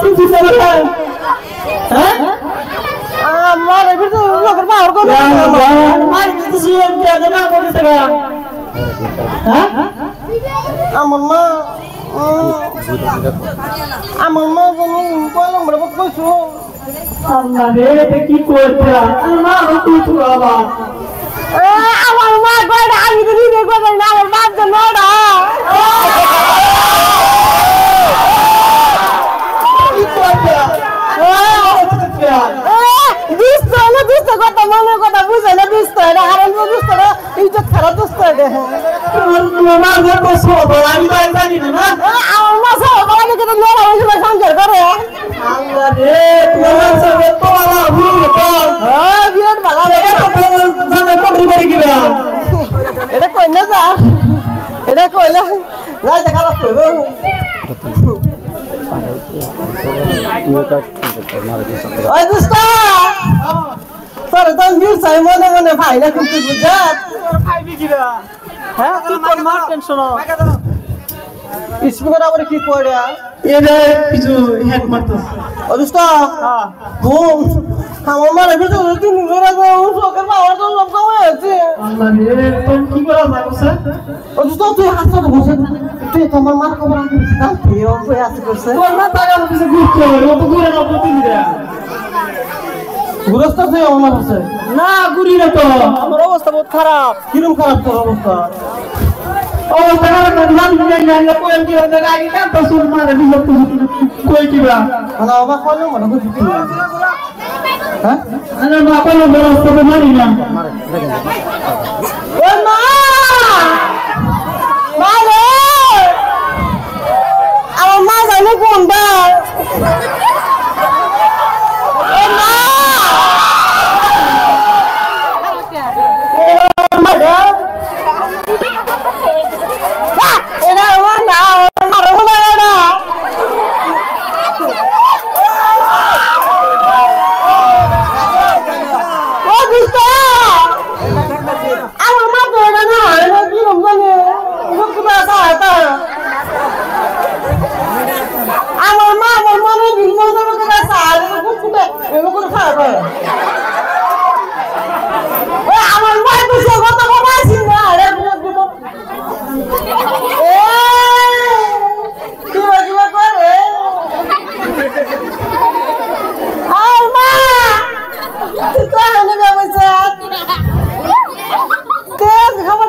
কিছু করে হ্যাঁ আমার এর তো লোকের পাওয়ার কত মার কিছু এমনি না বলতে গা হ্যাঁ আমার মা তুমি বলো আমরা কইছো আল্লাহ রে কি করতে মা তুই তো বাবা আমার মা কইরা আমি তো দিনে কইরা না আমার বাপ তো নড়া কি করতে দুষ্ট কথা মনের কথা বুঝে না দুষ্ট এটা হারান দুষ্ট না ইজ্জত খারাপ দুষ্ট এটা আমার ঘর তো সব আমি তো জানি না আমার মা সব আমাকে তো লড়া হইছিল সংসার করে আল্লাহ রে তোমার সবে তো আলা ভুল কর হ্যাঁ বিরাট ভালো রে জানা কোটি করে কিবা এটা কই না যা এটা কইলা যাই দেখা রাখতে ওই দুষ্ট তোর তো নিউজ চাই মনে মনে ভাই না কিন্তু বুঝাত ভাইবি কিরা হ্যাঁ তুই কোন মার টেনশন স্পিকার আবার কি কইরা এরে কিছু হেড মারতো ও দুষ্ট হ্যাঁ ঘুম আমার মারে ভিতর তুই মেরা যাও সকাল পাওয়ার জন্য লোক হয়েছে আল্লাহ রে তোর কি করা লাগছে ও দুষ্ট তুই হাসতে বসে তুই তোমার মার খবর আনছিস না তুই ও কই আছে করছে তোর না টাকা কিছু ঘুরতে ও তো ঘুরে না প্রতিদিন গুরস্তা তুই আমার কাছে না গুরি না তো আমার অবস্থা বহুত খারাপ কিরকম খারাপ তোর অবস্থা অবস্থা খারাপ না না কোন কি হবে গাড়ি কাম তো সুর মারে দিল কই কিবা না বাবা কইলো মনে কই দিতি হ্যাঁ না বাবা কইলো বড় তো মারি না ও মা মারে আমার মা জানে কোনটা খবর